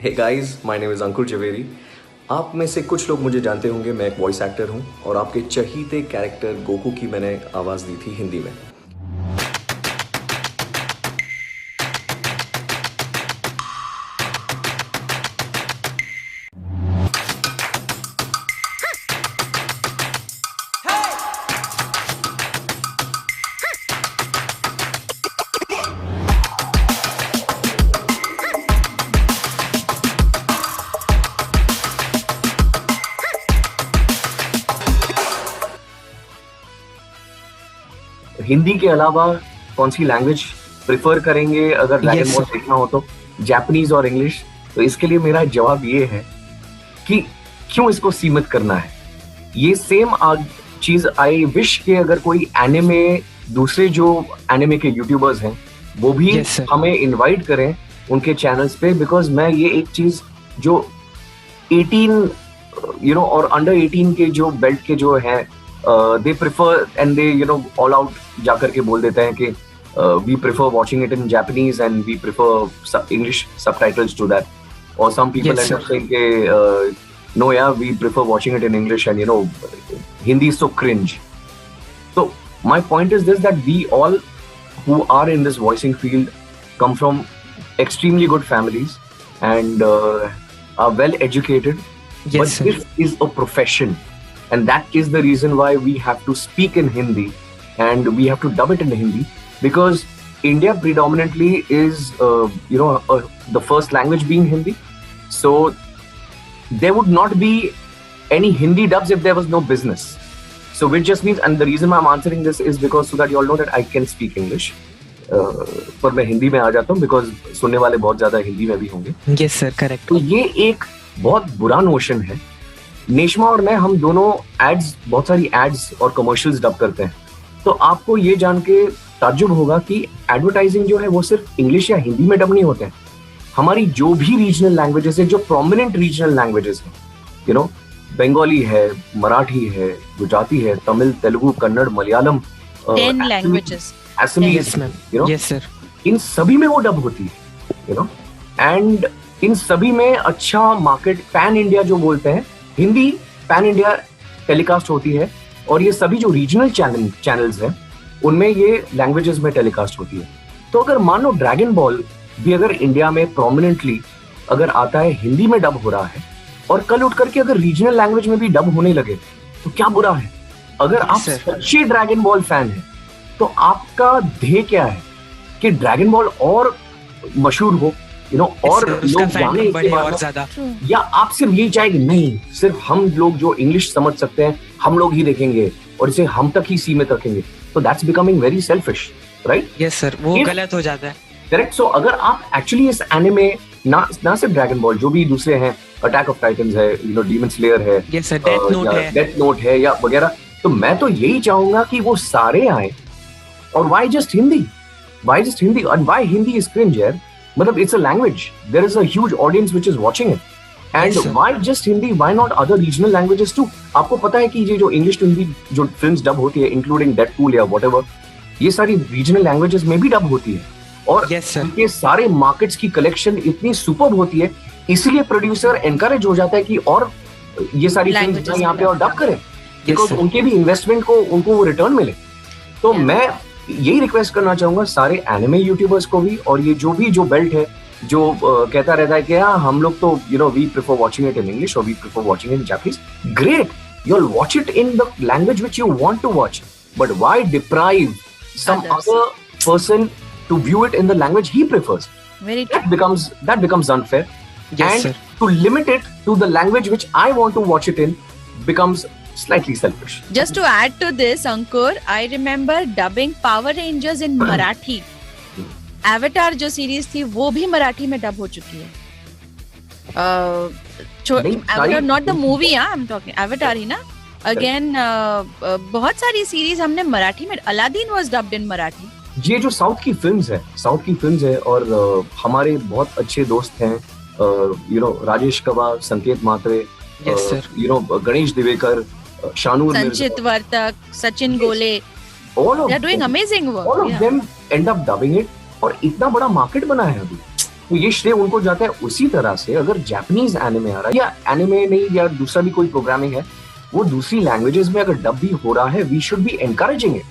Hey guys, my name is Ankur Javeri. आप में से कुछ लोग मुझे जानते होंगे, मैं एक वॉइस एक्टर हूं और आपके चहीते कैरेक्टर गोकू की मैंने आवाज़ दी थी हिंदी में। हिंदी के अलावा कौन सी लैंग्वेज प्रिफर करेंगे अगर ड्रैगन बॉल देखना हो तो? जापानीज और इंग्लिश। तो इसके लिए मेरा जवाब ये है कि क्यों इसको सीमित करना है। ये सेम चीज आई विश के अगर कोई एनिमे, दूसरे जो एनिमे के यूट्यूबर्स हैं वो भी हमें इनवाइट करें उनके चैनल्स पे, बिकॉज मैं ये एक चीज जो 18 और अंडर 18 के जो बेल्ट के जो हैं they prefer and they all out जाकर के बोल देते हैं कि we prefer watching it in Japanese and we prefer English subtitles to that, और some people end up saying के no, yeah, we prefer watching it in English, and Hindi is so cringe. So my point is this, that we all who are in this voicing field come from extremely good families and are well educated. But this is a profession, and that is the reason why we have to speak in Hindi and we have to dub it in Hindi, because India predominantly is the first language being Hindi. So there would not be any Hindi dubs if there was no business. So which just means, and the reason why I'm answering this is because so that you all know that I can speak English. पर मैं हिंदी में आ जाता हूँ because सुनने वाले बहुत ज्यादा हिंदी में भी होंगे। Yes sir, correct. तो ये एक बहुत बुरा नोशन है। नेशमा और मैं, हम दोनों बहुत सारी एड्स और कमर्शियल्स डब करते हैं। तो आपको ये जान के ताज्जुब होगा कि एडवर्टाइजिंग जो है वो सिर्फ इंग्लिश या हिंदी में डब नहीं होते हैं। हमारी जो भी रीजनल लैंग्वेजेस है, जो प्रोमिनेंट रीजनल लैंग्वेजेस हैं, बंगाली है, मराठी है, गुजराती है, Tamil, Telugu, Kannada, Malayalam, 10 languages, Assamese, yes sir, इन सभी में वो डब होती है, एंड इन सभी में अच्छा मार्केट, पैन इंडिया जो बोलते हैं, हिंदी पैन इंडिया टेलीकास्ट होती है, और ये सभी जो रीजनल चैनल्स हैं उनमें ये लैंग्वेजेस में टेलीकास्ट होती है। तो अगर मान लो ड्रैगन बॉल भी अगर इंडिया में प्रोमिनेंटली अगर आता है, हिंदी में डब हो रहा है, और कल उठ करके अगर रीजनल लैंग्वेज में भी डब होने लगे तो क्या बुरा है? अगर आप सच्चे ड्रैगन बॉल फैन हैं तो आपका ध्येय क्या है कि ड्रैगन बॉल और मशहूर हो, और लोग जाने इसके बाद, या आप सिर्फ यही चाहेंगे नहीं सिर्फ हम लोग जो इंग्लिश समझ सकते हैं हम लोग ही देखेंगे और इसे हम तक ही सीमित रखेंगे? तो that's becoming very selfish, right? Yes sir, वो गलत हो जाता है। करेक्ट। सो अगर आप एक्चुअली इस एनिमे, ना सिर्फ ड्रैगन बॉल, जो भी दूसरे हैं, अटैक ऑफ टाइटन्स है, डीमन स्लेयर है, डेथ नोट है या वगैरह, तो मैं तो यही चाहूंगा कि वो सारे आए। और why just Hindi and why Hindi is cringe यार? मतलब it's a language, there is a huge audience which is watching it, and why just Hindi, why not other regional languages too? आपको पता है कि ये जो इंग्लिश टू हिंदी जो फिल्म्स डब होती है, इंक्लूडिंग डेडपूल या व्हाटएवर, ये सारी रीजनल लैंग्वेजेस में भी डब होती है, और ये सारे मार्केट्स की कलेक्शन इतनी सुपर्ब होती है, इसलिए प्रोड्यूसर एनकरेज हो जाता है कि और ये सारी फिल्म्स यहाँ पे और डब करें, बिकॉज उनके भी इन्वेस्टमेंट को उनको वो रिटर्न मिले। तो मैं यही रिक्वेस्ट करना चाहूंगा सारे एनिमे यूट्यूबर्स को भी, और ये जो बेल्ट है जो कहता रहता है कि हाँ हम लोग तो we prefer watching it in English और we prefer watching it in Japanese, great, you will watch it in the language which you want to watch, but why deprive some other person to view it in the language he prefers? That becomes unfair. Yes, and sir, to limit it to the language which I want to watch it in becomes slightly selfish. Just to add to this, Ankur, I remember dubbing Power Rangers in Marathi. Avatar जो series थी वो भी मराठी में dub हो चुकी है। Avatar, not the movie, I'm talking Avatar ही ना। Again, बहुत सारी सीरीज हमने मराठी में, Aladdin was dubbed in Marathi. ये जो साउथ की फिल्म्स है, और हमारे बहुत अच्छे दोस्त हैं, राजेश कवा, संकेत मात्रे, गणेश दिवेकर, शानूर, संचित वर्तक, सचिन गोले, all of they are doing amazing work. All of them end up dubbing it, और इतना बड़ा मार्केट बना है अभी। तो ये श्रेय उनको जाता है। उसी तरह से अगर जापानीज एनिमे आ रहा है, या एनिमे नहीं या दूसरा भी कोई प्रोग्रामिंग है, वो दूसरी लैंग्वेजेस में अगर डब भी हो रहा है, we should be encouraging it,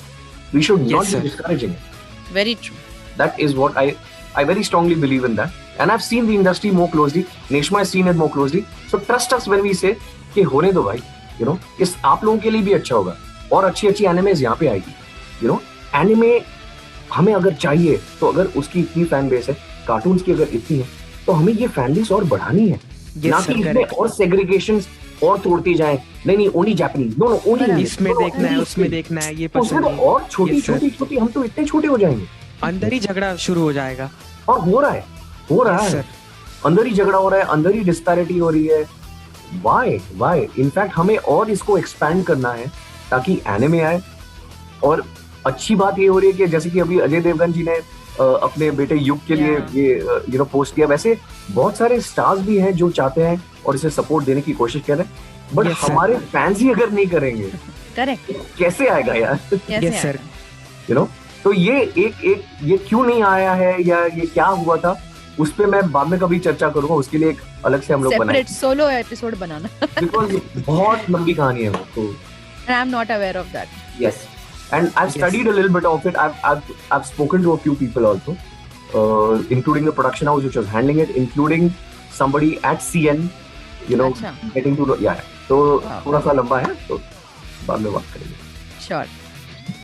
we should not be discouraging it. Very true. That is what I very strongly believe in that, and I've seen the industry more closely. Neshma has seen it more closely. So trust us when we say कि होने दो भाई, you know, इस आप लोगों के लिए भी अच्छा होगा और अच्छी अच्छी एनिमेज यहाँ पे आएगी। You know, एनिमे हमें अगर चाहिए तो अगर उसकी इतनी फैन बेस है, कार्टून्स की अगर इतनी है, तो हमें ये फैन बेस और बढ़ानी है, ना कि इसमें और सेग्रीगेशंस और तोड़ती जाएं। नहीं ओनली जापानीज, नो ओनली इसमें देखना है, उसमें देखना है, ये पसंद है, और छोटी छोटी हम तो इतने छोटे हो जाएंगे, अंदर ही झगड़ा शुरू हो जाएगा। और हो रहा है अंदर ही झगड़ा हो रहा है, अंदर ही डिस्पैरिटी हो रही है। व्हाई इनफैक्ट हमें और इसको एक्सपैंड करना है ताकि एनिमे आए। और अच्छी बात ये हो रही है कि जैसे कि अभी अजय देवगन जी ने अपने बेटे युग के लिए ये पोस्ट किया, वैसे बहुत सारे स्टार्स भी हैं जो चाहते हैं और इसे सपोर्ट देने की कोशिश कर रहे हैं, बट हमारे फैंस ही अगर नहीं करेंगे, करेक्ट, कैसे आएगा यार? Yes sir, you know. तो ये क्यों नहीं आया है या ये क्या हुआ था, उस पे मैं बाद में कभी चर्चा करूंगा, उसके लिए एक अलग से हम लोग बनाएंगे, separate solo episode banana, because बहुत लंबी कहानी है वो। तो I am not aware of that. Yes, and I've studied a little bit of it. I've spoken to a few people also, including the production house which was handling it, including somebody at CN, you know, getting to know, yeah. तो थोड़ा सा लंबा है, तो बाद में बात करेंगे। Sure.